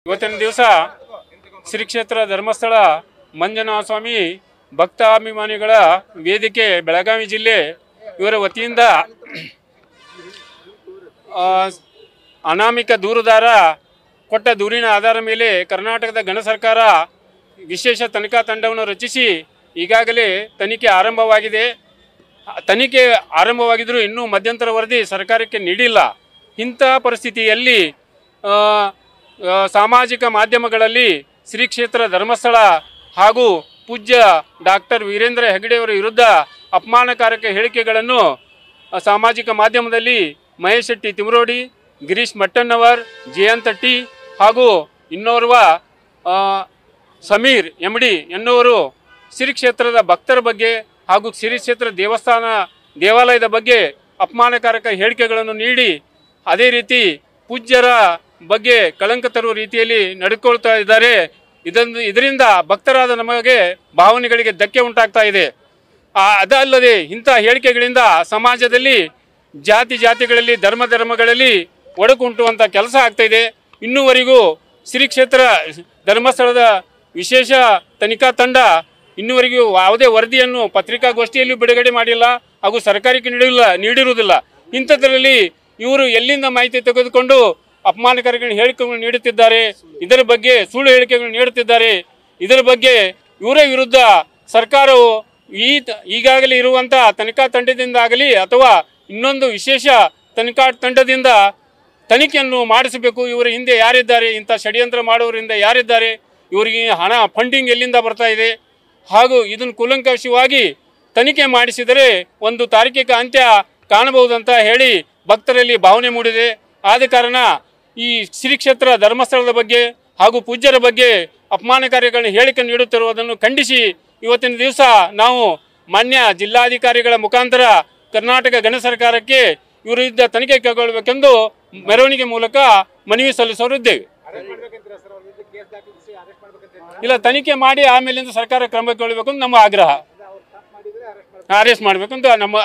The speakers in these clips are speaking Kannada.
ಇವತ್ತಿನ ದಿವಸ ಶ್ರೀ ಕ್ಷೇತ್ರ ಧರ್ಮಸ್ಥಳ ಮಂಜುನಾಥ ಸ್ವಾಮಿ ಭಕ್ತಾಭಿಮಾನಿಗಳ ವೇದಿಕೆ ಬೆಳಗಾವಿ ಜಿಲ್ಲೆ ಇವರ ವತಿಯಿಂದ ಅನಾಮಿಕ ದೂರುದಾರ ಕೊಟ್ಟ ದೂರಿನ ಆಧಾರದ ಮೇಲೆ ಕರ್ನಾಟಕದ ಗಣ ಸರ್ಕಾರ ವಿಶೇಷ ತನಿಖಾ ತಂಡವನ್ನು ರಚಿಸಿ ಈಗಾಗಲೇ ತನಿಖೆ ಆರಂಭವಾಗಿದೆ. ತನಿಖೆ ಆರಂಭವಾಗಿದ್ದರೂ ಇನ್ನೂ ಮಧ್ಯಂತರ ವರದಿ ಸರ್ಕಾರಕ್ಕೆ ನೀಡಿಲ್ಲ. ಇಂತಹ ಪರಿಸ್ಥಿತಿಯಲ್ಲಿ ಸಾಮಾಜಿಕ ಮಾಧ್ಯಮಗಳಲ್ಲಿ ಶ್ರೀ ಕ್ಷೇತ್ರ ಧರ್ಮಸ್ಥಳ ಹಾಗೂ ಪೂಜ್ಯ ಡಾಕ್ಟರ್ ವೀರೇಂದ್ರ ಹೆಗಡೆಯವರ ವಿರುದ್ಧ ಅಪಮಾನಕಾರಕ ಹೇಳಿಕೆಗಳನ್ನು ಸಾಮಾಜಿಕ ಮಾಧ್ಯಮದಲ್ಲಿ ಮಹೇಶ್ ಶೆಟ್ಟಿ ತಿಮರೋಡಿ, ಗಿರೀಶ್ ಮಟ್ಟಣ್ಣವರ್, ಜಯಂತ್ ಟಿ ಹಾಗೂ ಇನ್ನೋರ್ವ ಸಮೀರ್ ಎಂಡಿ ಎನ್ನುವರು ಶ್ರೀ ಕ್ಷೇತ್ರದ ಭಕ್ತರ ಬಗ್ಗೆ ಹಾಗೂ ಶ್ರೀ ಕ್ಷೇತ್ರ ದೇವಾಲಯದ ಬಗ್ಗೆ ಅಪಮಾನಕಾರಕ ಹೇಳಿಕೆಗಳನ್ನು ನೀಡಿ ಅದೇ ರೀತಿ ಪೂಜ್ಯರ ಬಗ್ಗೆ ಕಳಂಕ ತರುವ ರೀತಿಯಲ್ಲಿ ನಡ್ಕೊಳ್ತಾ ಇದ್ದಾರೆ. ಇದರಿಂದ ಭಕ್ತರಾದ ನಮಗೆ ಭಾವನೆಗಳಿಗೆ ಧಕ್ಕೆ ಉಂಟಾಗ್ತಾ ಇದೆ. ಅದಲ್ಲದೆ ಇಂಥ ಹೇಳಿಕೆಗಳಿಂದ ಸಮಾಜದಲ್ಲಿ ಜಾತಿಗಳಲ್ಲಿ ಧರ್ಮಗಳಲ್ಲಿ ಒಡಕುಂಟುವಂಥ ಕೆಲಸ ಆಗ್ತಾ ಇದೆ. ಇನ್ನೂವರೆಗೂ ಶ್ರೀ ಕ್ಷೇತ್ರ ಧರ್ಮಸ್ಥಳದ ವಿಶೇಷ ತನಿಖಾ ತಂಡ ಇನ್ನೂವರೆಗೂ ಯಾವುದೇ ವರದಿಯನ್ನು ಪತ್ರಿಕಾಗೋಷ್ಠಿಯಲ್ಲೂ ಬಿಡುಗಡೆ ಮಾಡಿಲ್ಲ ಹಾಗೂ ಸರ್ಕಾರಕ್ಕೆ ನೀಡಿರುವುದಿಲ್ಲ. ಇಂಥದ್ರಲ್ಲಿ ಇವರು ಎಲ್ಲಿಂದ ಮಾಹಿತಿ ತೆಗೆದುಕೊಂಡು ಅಪಮಾನಕಾರಕ ಹೇಳಿಕೆಗಳನ್ನು ನೀಡುತ್ತಿದ್ದಾರೆ, ಇದರ ಬಗ್ಗೆ ಸುಳ್ಳು ಹೇಳಿಕೆಗಳನ್ನು ನೀಡುತ್ತಿದ್ದಾರೆ. ಇದರ ಬಗ್ಗೆ ಇವರ ವಿರುದ್ಧ ಸರ್ಕಾರವು ಈಗಾಗಲೇ ಇರುವಂಥ ತನಿಖಾ ತಂಡದಿಂದಾಗಲಿ ಅಥವಾ ಇನ್ನೊಂದು ವಿಶೇಷ ತನಿಖಾ ತಂಡದಿಂದ ತನಿಖೆಯನ್ನು ಮಾಡಿಸಬೇಕು. ಇವರ ಹಿಂದೆ ಯಾರಿದ್ದಾರೆ, ಇಂಥ ಷಡ್ಯಂತ್ರ ಮಾಡುವವರಿಂದ ಯಾರಿದ್ದಾರೆ, ಇವರಿಗೆ ಹಣ ಫಂಡಿಂಗ್ ಎಲ್ಲಿಂದ ಬರ್ತಾ ಇದೆ ಹಾಗೂ ಇದನ್ನು ಕೂಲಂಕಷವಾಗಿ ತನಿಖೆ ಮಾಡಿಸಿದರೆ ಒಂದು ತಾರ್ಕಿಕ ಅಂತ್ಯ ಕಾಣಬಹುದಂತ ಹೇಳಿ ಭಕ್ತರಲ್ಲಿ ಭಾವನೆ ಮೂಡಿದೆ. ಆದ ಕಾರಣ ಈ ಶ್ರೀ ಕ್ಷೇತ್ರ ಧರ್ಮಸ್ಥಳದ ಬಗ್ಗೆ ಹಾಗೂ ಪೂಜ್ಯರ ಬಗ್ಗೆ ಅಪಮಾನಕಾರಿಗಳನ್ನ ಹೇಳಿಕೆ ನೀಡುತ್ತಿರುವುದನ್ನು ಖಂಡಿಸಿ ಇವತ್ತಿನ ದಿವಸ ನಾವು ಮಾನ್ಯ ಜಿಲ್ಲಾಧಿಕಾರಿಗಳ ಮುಖಾಂತರ ಕರ್ನಾಟಕ ಗಣ ಸರ್ಕಾರಕ್ಕೆ ವಿರುದ್ಧ ತನಿಖೆ ಕೈಗೊಳ್ಳಬೇಕೆಂದು ಮೆರವಣಿಗೆ ಮೂಲಕ ಮನವಿ ಸಲ್ಲಿಸೋರಿದ್ದೇವೆ. ಇಲ್ಲ, ತನಿಖೆ ಮಾಡಿ ಆಮೇಲಿಂದ ಸರ್ಕಾರ ಕ್ರಮ ಕೈಗೊಳ್ಳಬೇಕು ಅಂತ ನಮ್ಮ ಆಗ್ರಹ. ಅರೆಸ್ಟ್ ಮಾಡಬೇಕಂತ ನಮ್ಮ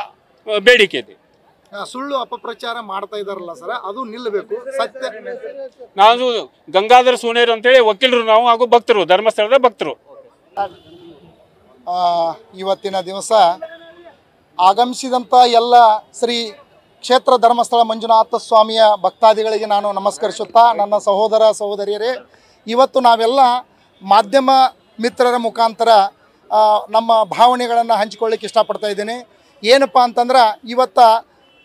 ಬೇಡಿಕೆ ಇದೆ. ಸುಳ್ಳು ಅಪಪ್ರಚಾರ ಮಾಡ್ತಾ ಇದಾರಲ್ಲ ಸರ್, ಅದು ನಿಲ್ಲಬೇಕು. ಸತ್ಯ ನಾವು ಗಂಗಾಧರ ಸೂನೇರು ಅಂತೇಳಿ ವಕೀಲರು ನಾವು ಹಾಗೂ ಭಕ್ತರು, ಧರ್ಮಸ್ಥಳದ ಭಕ್ತರು. ಇವತ್ತಿನ ದಿವಸ ಆಗಮಿಸಿದಂಥ ಎಲ್ಲ ಶ್ರೀ ಕ್ಷೇತ್ರ ಧರ್ಮಸ್ಥಳ ಮಂಜುನಾಥ ಸ್ವಾಮಿಯ ಭಕ್ತಾದಿಗಳಿಗೆ ನಾನು ನಮಸ್ಕರಿಸುತ್ತಾ, ನನ್ನ ಸಹೋದರ ಸಹೋದರಿಯರೇ, ಇವತ್ತು ನಾವೆಲ್ಲ ಮಾಧ್ಯಮ ಮಿತ್ರರ ಮುಖಾಂತರ ನಮ್ಮ ಭಾವನೆಗಳನ್ನು ಹಂಚಿಕೊಳ್ಳಿಕ್ಕೆ ಇಷ್ಟಪಡ್ತಾ ಇದ್ದೇನೆ. ಏನಪ್ಪ ಅಂತಂದ್ರೆ, ಇವತ್ತು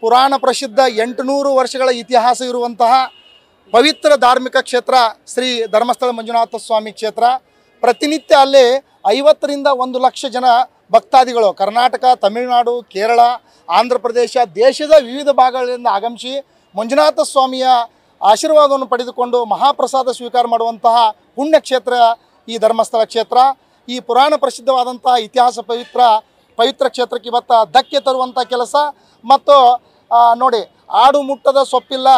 ಪುರಾಣ ಪ್ರಸಿದ್ಧ 800 ವರ್ಷಗಳ ಇತಿಹಾಸ ಇರುವಂತಹ ಪವಿತ್ರ ಧಾರ್ಮಿಕ ಕ್ಷೇತ್ರ ಶ್ರೀ ಧರ್ಮಸ್ಥಳ ಮಂಜುನಾಥ ಸ್ವಾಮಿ ಕ್ಷೇತ್ರ. ಪ್ರತಿನಿತ್ಯ ಅಲ್ಲಿ 50ರಿಂದ 1 ಲಕ್ಷ ಜನ ಭಕ್ತಾದಿಗಳು ಕರ್ನಾಟಕ, ತಮಿಳುನಾಡು, ಕೇರಳ, ಆಂಧ್ರ ಪ್ರದೇಶ, ದೇಶದ ವಿವಿಧ ಭಾಗಗಳಿಂದ ಆಗಮಿಸಿ ಮಂಜುನಾಥ ಸ್ವಾಮಿಯ ಆಶೀರ್ವಾದವನ್ನು ಪಡೆದುಕೊಂಡು ಮಹಾಪ್ರಸಾದ ಸ್ವೀಕಾರ ಮಾಡುವಂತಹ ಪುಣ್ಯಕ್ಷೇತ್ರ ಈ ಧರ್ಮಸ್ಥಳ ಕ್ಷೇತ್ರ. ಈ ಪುರಾಣ ಪ್ರಸಿದ್ಧವಾದಂತಹ ಇತಿಹಾಸ ಪವಿತ್ರ ಕ್ಷೇತ್ರಕ್ಕೆ ಇವತ್ತು ಧಕ್ಕೆ ತರುವಂಥ ಕೆಲಸ. ಮತ್ತು ನೋಡಿ, ಆಡು ಮುಟ್ಟದ ಸೊಪ್ಪಿಲ್ಲ,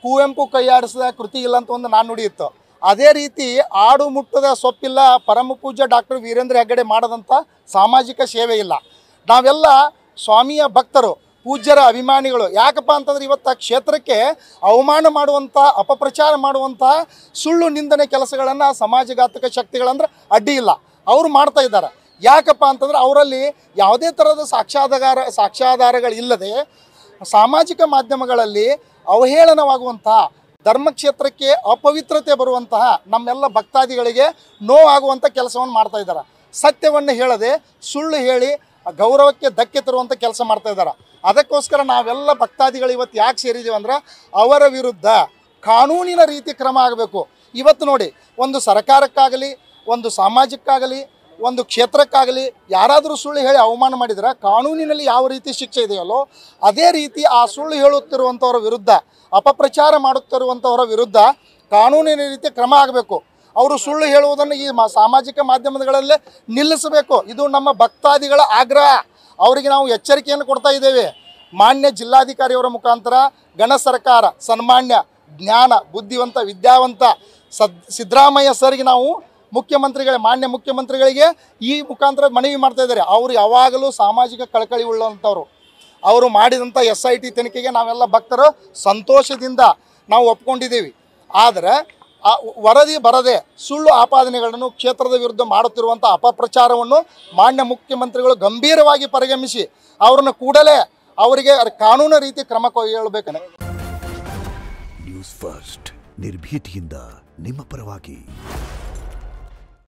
ಕುವೆಂಪು ಕೈಯಾಡಿಸಿದ ಕೃತಿ ಇಲ್ಲ ಅಂತ ಒಂದು ನಾಣ್ಣುಡಿ ಇತ್ತು. ಅದೇ ರೀತಿ ಆಡು ಮುಟ್ಟದ ಸೊಪ್ಪಿಲ್ಲ, ಪರಮ ಪೂಜ್ಯ ಡಾಕ್ಟರ್ ವೀರೇಂದ್ರ ಹೆಗ್ಗಡೆ ಮಾಡದಂಥ ಸಾಮಾಜಿಕ ಸೇವೆ ಇಲ್ಲ. ನಾವೆಲ್ಲ ಸ್ವಾಮಿಯ ಭಕ್ತರು, ಪೂಜ್ಯರ ಅಭಿಮಾನಿಗಳು. ಯಾಕಪ್ಪ ಅಂತಂದ್ರೆ ಇವತ್ತು ಕ್ಷೇತ್ರಕ್ಕೆ ಅವಮಾನ ಮಾಡುವಂಥ, ಅಪಪ್ರಚಾರ ಮಾಡುವಂಥ ಸುಳ್ಳು ನಿಂದನೆ ಕೆಲಸಗಳನ್ನು ಸಮಾಜಘಾತಕ ಶಕ್ತಿಗಳಂದ್ರೆ ಅಡ್ಡಿ ಇಲ್ಲ, ಅವರು ಮಾಡ್ತಾ ಇದ್ದಾರೆ. ಯಾಕಪ್ಪ ಅಂತಂದ್ರೆ ಅವರಲ್ಲಿ ಯಾವುದೇ ಥರದ ಸಾಕ್ಷ್ಯಾಧಾರಗಳಿಲ್ಲದೆ ಸಾಮಾಜಿಕ ಮಾಧ್ಯಮಗಳಲ್ಲಿ ಅವಹೇಳನವಾಗುವಂಥ, ಧರ್ಮಕ್ಷೇತ್ರಕ್ಕೆ ಅಪವಿತ್ರತೆ ಬರುವಂತಹ ನಮ್ಮೆಲ್ಲ ಭಕ್ತಾದಿಗಳಿಗೆ ನೋವಾಗುವಂಥ ಕೆಲಸವನ್ನು ಮಾಡ್ತಾ ಇದ್ದಾರೆ. ಸತ್ಯವನ್ನು ಹೇಳದೆ ಸುಳ್ಳು ಹೇಳಿ ಗೌರವಕ್ಕೆ ಧಕ್ಕೆ ತರುವಂಥ ಕೆಲಸ ಮಾಡ್ತಾ ಇದ್ದಾರೆ. ಅದಕ್ಕೋಸ್ಕರ ನಾವೆಲ್ಲ ಭಕ್ತಾದಿಗಳು ಇವತ್ತು ಯಾಕೆ ಸೇರಿದ್ದೀವಿ ಅಂದ್ರೆ, ಅವರ ವಿರುದ್ಧ ಕಾನೂನಿನ ರೀತಿ ಕ್ರಮ ಆಗಬೇಕು. ಇವತ್ತು ನೋಡಿ, ಒಂದು ಸರ್ಕಾರಕ್ಕಾಗಲಿ, ಒಂದು ಸಮಾಜಕ್ಕಾಗಲಿ, ಒಂದು ಕ್ಷೇತ್ರಕ್ಕಾಗಲಿ ಯಾರಾದರೂ ಸುಳ್ಳು ಹೇಳಿ ಅವಮಾನ ಮಾಡಿದರೆ ಕಾನೂನಿನಲ್ಲಿ ಯಾವ ರೀತಿ ಶಿಕ್ಷೆ ಇದೆಯಲ್ಲೋ ಅದೇ ರೀತಿ ಆ ಸುಳ್ಳು ಹೇಳುತ್ತಿರುವಂಥವರ ವಿರುದ್ಧ, ಅಪಪ್ರಚಾರ ಮಾಡುತ್ತಿರುವಂಥವರ ವಿರುದ್ಧ ಕಾನೂನಿನ ರೀತಿ ಕ್ರಮ ಆಗಬೇಕು. ಅವರು ಸುಳ್ಳು ಹೇಳುವುದನ್ನು ಈ ಸಾಮಾಜಿಕ ಮಾಧ್ಯಮಗಳಲ್ಲೇ ನಿಲ್ಲಿಸಬೇಕು. ಇದು ನಮ್ಮ ಭಕ್ತಾದಿಗಳ ಆಗ್ರಹ. ಅವರಿಗೆ ನಾವು ಎಚ್ಚರಿಕೆಯನ್ನು ಕೊಡ್ತಾ ಇದ್ದೇವೆ. ಮಾನ್ಯ ಜಿಲ್ಲಾಧಿಕಾರಿಯವರ ಮುಖಾಂತರ ಗಣ ಸರ್ಕಾರ, ಸನ್ಮಾನ್ಯ ಜ್ಞಾನ ಬುದ್ಧಿವಂತ ವಿದ್ಯಾವಂತ ಸಿದ್ದರಾಮಯ್ಯ ಸರ್ಗೆ ನಾವು ಮಾನ್ಯ ಮುಖ್ಯಮಂತ್ರಿಗಳಿಗೆ ಈ ಮುಖಾಂತರ ಮನವಿ ಮಾಡ್ತಾ ಇದ್ದಾರೆ. ಅವರು ಯಾವಾಗಲೂ ಸಾಮಾಜಿಕ ಕಳಕಳಿ ಉಳ್ಳಂಥವ್ರು. ಅವರು ಮಾಡಿದಂಥ SIT ತನಿಖೆಗೆ ನಾವೆಲ್ಲ ಭಕ್ತರು ಸಂತೋಷದಿಂದ ನಾವು ಒಪ್ಕೊಂಡಿದ್ದೀವಿ. ಆದರೆ ವರದಿ ಬರದೆ ಸುಳ್ಳು ಆಪಾದನೆಗಳನ್ನು ಕ್ಷೇತ್ರದ ವಿರುದ್ಧ ಮಾಡುತ್ತಿರುವಂಥ ಅಪಪ್ರಚಾರವನ್ನು ಮಾನ್ಯ ಮುಖ್ಯಮಂತ್ರಿಗಳು ಗಂಭೀರವಾಗಿ ಪರಿಗಣಿಸಿ ಅವರನ್ನು ಕೂಡಲೇ ಅವರಿಗೆ ಕಾನೂನು ರೀತಿ ಕ್ರಮ ಕೈಗೊಳ್ಳಬೇಕು. ನ್ಯೂಸ್ ಫಸ್ಟ್ ನಿರ್ಭೀತಿಯಿಂದ ನಿಮ್ಮ ಪರವಾಗಿ.